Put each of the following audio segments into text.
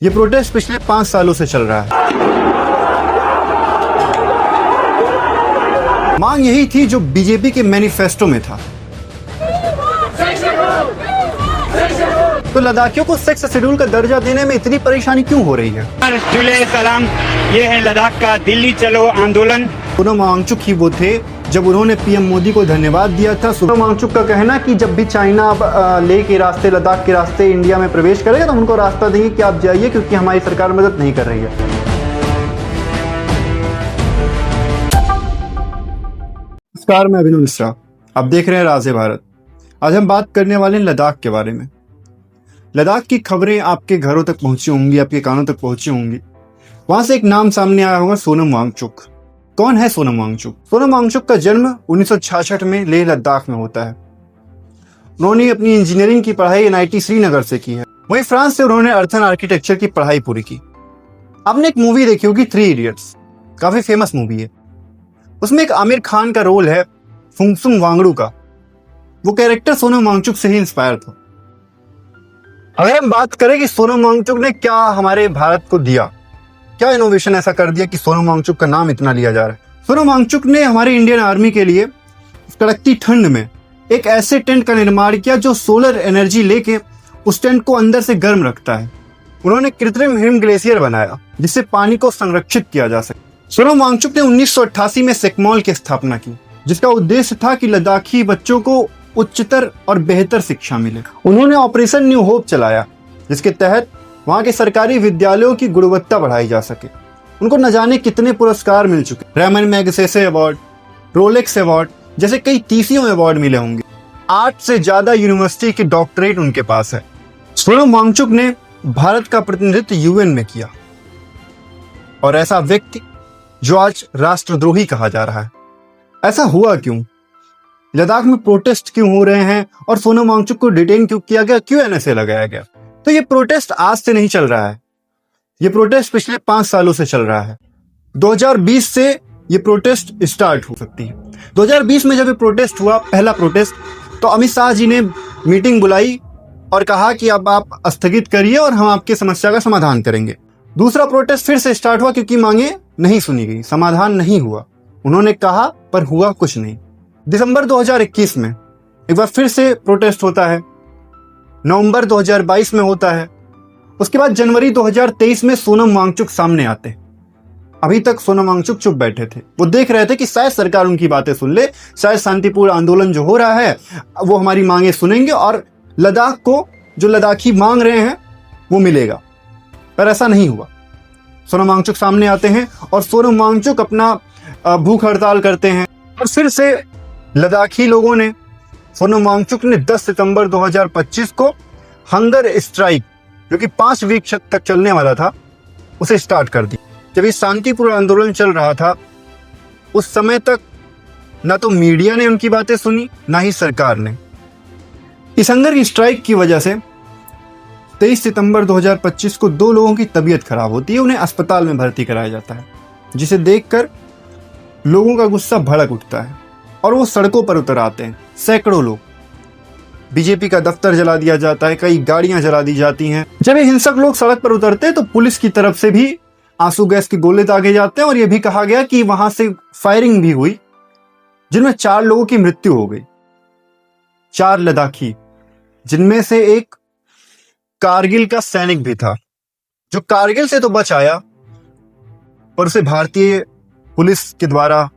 ये प्रोटेस्ट पिछले 5 सालों से चल रहा है। मांग यही थी जो बीजेपी के मैनिफेस्टो में था। तो लद्दाखियों को 6 शेड्यूल का दर्जा देने में इतनी परेशानी क्यों हो रही है? सलाम, ये है लद्दाख का दिल्ली चलो आंदोलन। सोनम वांगचुक ही वो थे जब उन्होंने पीएम मोदी को धन्यवाद दिया था। सोनम वांगचुक का कहना कि जब भी चाइना अब लेह के रास्ते, लद्दाख के रास्ते इंडिया में प्रवेश करेगा तो उनको रास्ता देंगे कि आप जाइए, क्योंकि हमारी सरकार मदद नहीं कर रही है। नमस्कार, मैं अभिनव मिश्रा, आप देख रहे हैं राज़े भारत। आज हम बात करने वाले हैं लद्दाख के बारे में। लद्दाख की खबरें आपके घरों तक पहुंची होंगी, आपके कानों तक पहुंची होंगी। वहां से एक नाम सामने आया होगा, सोनम वांगचुक। कौन है सोनम वांगचुक? सोनम वांगचुक का जन्म 1966 में लेह लद्दाख में होता है। उन्होंने अपनी इंजीनियरिंग की पढ़ाई NIT श्रीनगर से की है। वहीं फ्रांस से उन्होंने अर्थ एंड आर्किटेक्चर की पढ़ाई पूरी की। आपने एक मूवी देखी होगी 3 इडियट्स, काफी फेमस मूवी है। उसमें एक आमिर खान का रोल है फुंगसुम वांगडू का। वो कैरेक्टर सोनम वांगचुक से ही इंस्पायर था। अगर हम बात करें कि सोनम वांगचुक ने क्या हमारे भारत को दिया, क्या इनोवेशन ऐसा कर दिया कि सोनम वांगचुक का नाम इतना लिया जा रहा है। सोनम वांगचुक ने हमारे इंडियन आर्मी के लिए कड़कती ठंड में एक ऐसे टेंट का निर्माण किया जो सोलर एनर्जी लेके उस टेंट को अंदर से गर्म रखता है। उन्होंने कृत्रिम हिम ग्लेशियर बनाया जिससे पानी को संरक्षित किया जा सके। सोनम वांगचुक ने 1988 में सेकमॉल की स्थापना की, जिसका उद्देश्य था कि लद्दाखी बच्चों को उच्चतर और बेहतर शिक्षा मिले। उन्होंने ऑपरेशन न्यू होप चलाया, जिसके तहत वहां के सरकारी विद्यालयों की गुणवत्ता बढ़ाई जा सके। उनको न जाने कितने पुरस्कार मिल चुके, Ramon Magsaysay award, Rolex award जैसे कई तीसियों अवार्ड मिले होंगे। 8 से ज्यादा यूनिवर्सिटी के डॉक्टरेट उनके पास है। सोनम वांगचुक ने भारत का प्रतिनिधित्व UN में किया, और ऐसा व्यक्ति जो आज राष्ट्रद्रोही कहा जा रहा है। ऐसा हुआ क्यों? लद्दाख में प्रोटेस्ट क्यों हो रहे हैं और सोनम वांगचुक को डिटेन क्यों किया गया, क्यों NSA लगाया गया? तो ये प्रोटेस्ट आज से नहीं चल रहा है। ये प्रोटेस्ट पिछले 5 सालों से चल रहा है। 2020 से ये प्रोटेस्ट स्टार्ट हो सकती है। 2020 में जब ये प्रोटेस्ट हुआ, पहला प्रोटेस्ट, तो अमित शाह जी ने मीटिंग बुलाई और कहा कि अब आप स्थगित करिए और हम आपकी समस्या का समाधान करेंगे। दूसरा प्रोटेस्ट फिर से स्टार्ट हुआ क्योंकि मांगे नहीं सुनी गई, समाधान नहीं हुआ। उन्होंने कहा पर हुआ कुछ नहीं। दिसंबर 2021 में एक बार फिर से प्रोटेस्ट होता है। नवंबर 2022 में होता है। उसके बाद जनवरी 2023 में सोनम वांगचुक सामने आते हैं। अभी तक सोनम वांगचुक चुप बैठे थे। वो देख रहे थे कि शायद सरकार उनकी बातें सुन ले, शायद शांतिपूर्ण आंदोलन जो हो रहा है वो हमारी मांगे सुनेंगे और लद्दाख को जो लद्दाखी मांग रहे हैं वो मिलेगा। पर ऐसा नहीं हुआ। सोनम वांगचुक सामने आते हैं और सोनम वांगचुक अपना भूख हड़ताल करते हैं। और फिर से लद्दाखी लोगों ने, सोनम वांगचुक ने 10 सितंबर 2025 को हंगर स्ट्राइक, जो कि 5 वीक तक चलने वाला था, उसे स्टार्ट कर दी। जब ये शांतिपूर्ण आंदोलन चल रहा था, उस समय तक ना तो मीडिया ने उनकी बातें सुनी, ना ही सरकार ने। इस हंगर की स्ट्राइक की वजह से 23 सितंबर 2025 को 2 लोगों की तबीयत खराब होती है। उन्हें अस्पताल में भर्ती कराया जाता है, जिसे देखकर लोगों का गुस्सा भड़क उठता है और वो सड़कों पर उतर आते हैं। सैकड़ों लोग, बीजेपी का दफ्तर जला दिया जाता है, कई गाड़ियां जला दी जाती हैं। जब ये हिंसक लोग सड़क पर उतरते हैं तो पुलिस की तरफ से भी आंसू गैस के गोले दागे जाते हैं और यह भी कहा गया कि वहां से फायरिंग भी हुई, जिनमें 4 लोगों की मृत्यु हो गई। 4 लद्दाखी, जिनमें से एक कारगिल का सैनिक भी था, जो कारगिल से तो बच आया पर उसे भारतीय पुलिस के द्वारा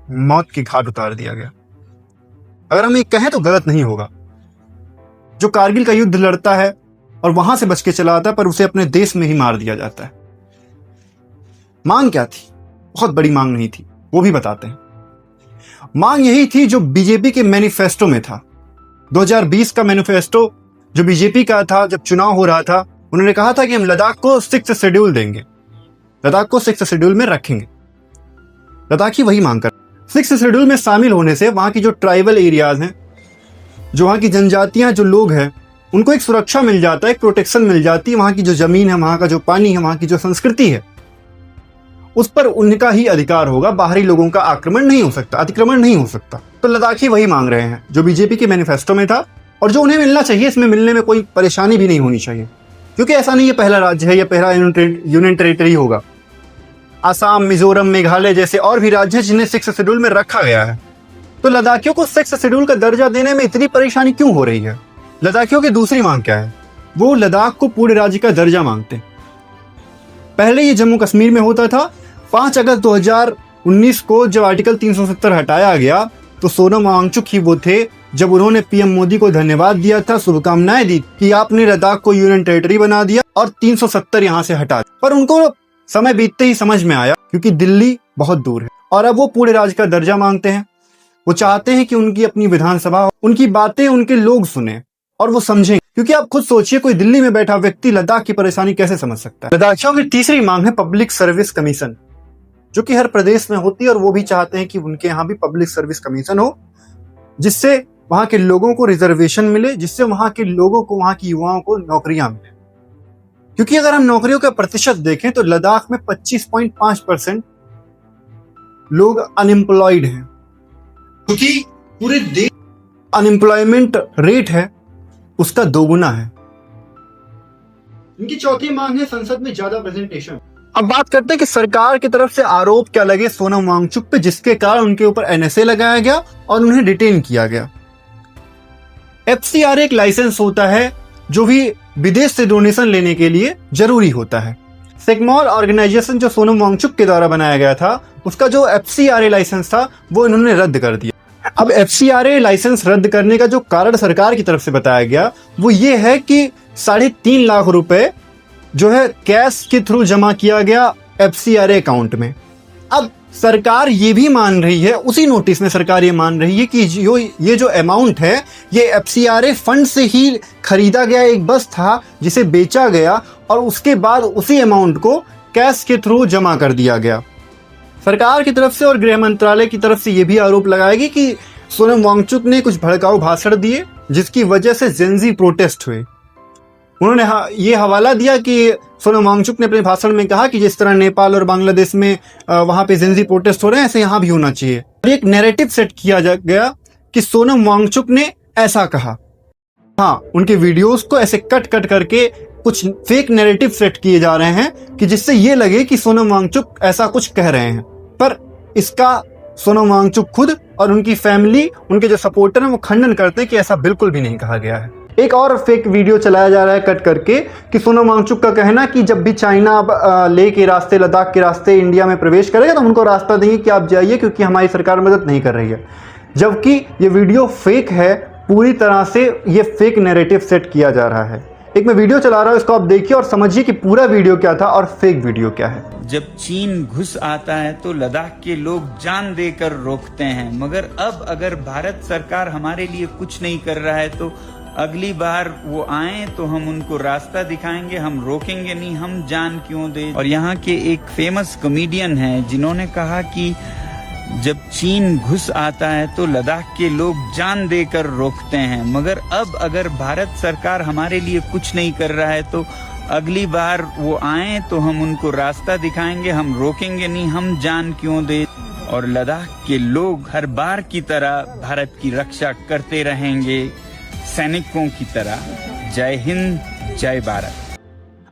मौत की घाट उतार दिया गया। अगर हम ये कहें तो गलत नहीं होगा। जो कारगिल का युद्ध लड़ता है और वहां से बच के चला आता है, पर उसे अपने देश में ही मार दिया जाता है। मांग क्या थी? बहुत बड़ी मांग नहीं थी, वो भी बताते हैं। मांग यही थी जो बीजेपी के मैनिफेस्टो में था। 2020 का मैनिफेस्टो जो बीजेपी का था, जब चुनाव हो रहा था, उन्होंने कहा था कि हम लद्दाख को 6 शेड्यूल देंगे, लद्दाख को 6 शेड्यूल में रखेंगे। लद्दाखी वही मांग कर 6 शेड्यूल में शामिल होने से वहां की जो ट्राइबल एरियाज हैं, जो वहां की जनजातियां, जो लोग हैं, उनको एक सुरक्षा मिल जाता है, एक प्रोटेक्शन मिल जाती है। वहां की जो जमीन है, वहां का जो पानी है, वहां की जो संस्कृति है, उस पर उनका ही अधिकार होगा। बाहरी लोगों का आक्रमण नहीं हो सकता, अतिक्रमण नहीं हो सकता। तो लद्दाखी वही मांग रहे हैं जो बीजेपी के मैनिफेस्टो में था और जो उन्हें मिलना चाहिए। इसमें मिलने में कोई परेशानी भी नहीं होनी चाहिए। क्योंकि ऐसा नहीं ये पहला राज्य है, ये पहला यूनियन टेरिटरी होगा। असम, मिजोरम, मेघालय जैसे और भी राज्य हैं जिन्हें 6th शेड्यूल में रखा गया है। तो लद्दाखियों को 6th शेड्यूल का दर्जा देने में इतनी परेशानी क्यों हो रही है? लद्दाखियों की दूसरी मांग क्या है? वो लद्दाख को पूरे राज्य का दर्जा मांगते हैं। पहले ये जम्मू कश्मीर में होता था। 5 अगस्त 2019 को जब आर्टिकल 370 हटाया गया तो सोनम वांगचुक ही वो थे जब उन्होंने पीएम मोदी को धन्यवाद दिया था, शुभकामनाएं दी कि आपने लद्दाख को यूनियन टेरिटरी बना दिया और 370 यहाँ से हटा दिया। पर उनको समय बीतते ही समझ में आया क्योंकि दिल्ली बहुत दूर है और अब वो पूरे राज्य का दर्जा मांगते हैं। वो चाहते हैं कि उनकी अपनी विधानसभा, उनकी बातें उनके लोग सुने और वो समझें। क्योंकि आप खुद सोचिए, कोई दिल्ली में बैठा व्यक्ति लद्दाख की परेशानी कैसे समझ सकता है? लद्दाखियों की तीसरी मांग है पब्लिक सर्विस कमीशन, जो कि हर प्रदेश में होती है और वो भी चाहते हैं कि उनके यहाँ भी पब्लिक सर्विस कमीशन हो, जिससे वहां के लोगों को रिजर्वेशन मिले, जिससे वहां के लोगों को, वहां की युवाओं को नौकरियां मिले। क्योंकि अगर हम नौकरियों का प्रतिशत देखें तो लद्दाख में 25.5% लोग अनएम्प्लॉयड हैं, क्योंकि पूरे देश अनएम्प्लॉयमेंट रेट है उसका 2 गुना है। इनकी चौथी मांग है संसद में ज्यादा प्रेजेंटेशन। अब बात करते हैं कि सरकार की तरफ से आरोप क्या लगे सोनम वांगचुक पे, जिसके कारण उनके ऊपर एनएसए लगाया गया और उन्हें डिटेन किया गया। एफसीआरए एक लाइसेंस होता है जो भी विदेश से डोनेशन लेने के लिए जरूरी होता है। सिग्मॉर ऑर्गेनाइजेशन जो सोनम वांगचुक के द्वारा बनाया गया था, उसका जो एफसीआरए लाइसेंस था वो इन्होंने रद्द कर दिया। अब एफसीआरए लाइसेंस रद्द करने का जो कारण सरकार की तरफ से बताया गया वो ये है कि 3.5 लाख रुपए जो है कैश के थ्रू जमा किया गया एफसीआरए अकाउंट में। अब सरकार ये भी मान रही है, उसी नोटिस में सरकार ये मान रही है कि ये जो अमाउंट है ये एफसीआरए फंड से ही खरीदा गया एक बस था जिसे बेचा गया और उसके बाद उसी अमाउंट को कैश के थ्रू जमा कर दिया गया। सरकार की तरफ से और गृह मंत्रालय की तरफ से ये भी आरोप लगाएगी कि सोनम वांगचुक ने कुछ भड़काऊ भाषण दिए जिसकी वजह से जेनजी प्रोटेस्ट हुए। उन्होंने ये हवाला दिया कि सोनम वांगचुक ने अपने भाषण में कहा कि जिस तरह नेपाल और बांग्लादेश में वहां पे जेनजी प्रोटेस्ट हो रहे हैं, ऐसे यहाँ भी होना चाहिए। और एक नैरेटिव सेट किया गया कि सोनम वांगचुक ने ऐसा कहा। हाँ, उनके वीडियोस को ऐसे कट कट करके कुछ फेक नैरेटिव सेट किए जा रहे हैं कि जिससे ये लगे कि सोनम वांगचुक ऐसा कुछ कह रहे हैं, पर इसका सोनम वांगचुक खुद और उनकी फैमिली, उनके जो सपोर्टर हैं, वो खंडन करते हैं कि ऐसा बिल्कुल भी नहीं कहा गया है। एक और फेक वीडियो चलाया जा रहा है कट करके कि सोनम वांगचुक का कहना कि जब भी चाइना लेह के रास्ते, लद्दाख के रास्ते इंडिया में प्रवेश करेगा तो उनको रास्ता देंगे कि आप जाइए क्योंकि हमारी सरकार मदद नहीं कर रही है। जबकि ये वीडियो फेक है, पूरी तरह से ये फेक नैरेटिव सेट किया जा रहा है। एक मैं वीडियो चला रहा हूँ, इसको आप देखिए और समझिए कि पूरा वीडियो क्या था और फेक वीडियो क्या है। जब चीन घुस आता है तो लद्दाख के लोग जान देकर रोकते हैं, मगर अब अगर भारत सरकार हमारे लिए कुछ नहीं कर रहा है तो अगली बार वो आए तो हम उनको रास्ता दिखाएंगे, हम रोकेंगे नहीं, हम जान क्यों दे। और यहाँ के एक फेमस कॉमेडियन हैं जिन्होंने कहा कि जब चीन घुस आता है तो लद्दाख के लोग जान देकर रोकते हैं, मगर अब अगर भारत सरकार हमारे लिए कुछ नहीं कर रहा है तो अगली बार वो आए तो हम उनको रास्ता दिखाएंगे, हम रोकेंगे नहीं, हम जान क्यों दे। और लद्दाख के लोग हर बार की तरह भारत की रक्षा करते रहेंगे, सैनिकों की तरह। जय हिंद, जय भारत।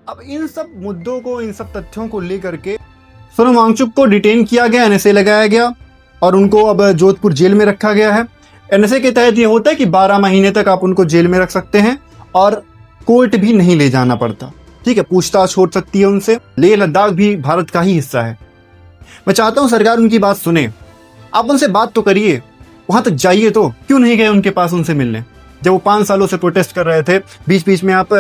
अब इन सब मुद्दों को, इन सब तथ्यों को लेकर के सोनम वांगचुक को डिटेन किया गया, एनएसए लगाया गया और उनको अब जोधपुर जेल में रखा गया है। एनएसए के तहत ये होता है कि 12 महीने तक आप उनको जेल में रख सकते हैं और कोर्ट भी नहीं ले जाना पड़ता। ठीक है, पूछताछ हो सकती है उनसे। लेह लद्दाख भी भारत का ही हिस्सा है। मैं चाहता हूं सरकार उनकी बात सुने, आप उनसे बात तो करिए, वहां तक जाइए। तो क्यों नहीं गए उनके पास उनसे मिलने? जब वो 5 सालों से प्रोटेस्ट कर रहे थे, बीच बीच में आप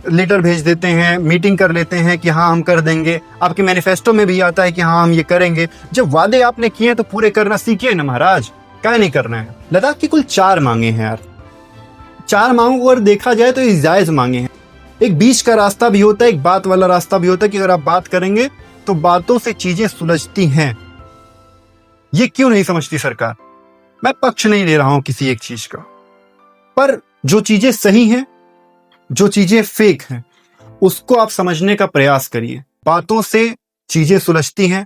लेटर भेज देते हैं, मीटिंग कर लेते हैं कि हाँ हम कर देंगे, आपके मैनिफेस्टो में भी आता है कि हाँ हम ये करेंगे। जब वादे आपने किए तो पूरे करना सीखिए ना महाराज, क्या नहीं करना है। लद्दाख की कुल 4 मांगे हैं यार। 4 मांगों को अगर देखा जाए तो ये जायज मांगे हैं। एक बीच का रास्ता भी होता है, एक बात वाला रास्ता भी होता है कि अगर आप बात करेंगे तो बातों से चीजें सुलझती हैं। ये क्यों नहीं समझती सरकार? मैं पक्ष नहीं ले रहा हूं किसी एक चीज का, पर जो चीजें सही हैं, जो चीजें फेक हैं, उसको आप समझने का प्रयास करिए। बातों से चीजें सुलझती हैं,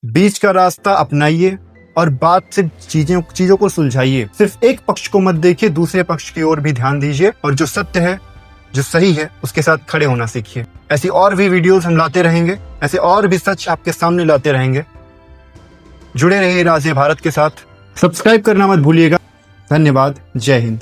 बीच का रास्ता अपनाइए और बात से चीजों को सुलझाइए। सिर्फ एक पक्ष को मत देखिए, दूसरे पक्ष की ओर भी ध्यान दीजिए और जो सत्य है जो सही है उसके साथ खड़े होना सीखिए। ऐसी और भी वीडियोस हम लाते रहेंगे, ऐसे और भी सच आपके सामने लाते रहेंगे। जुड़े रहिए राज भारत के साथ, सब्सक्राइब करना मत भूलिएगा। धन्यवाद। जय हिंद।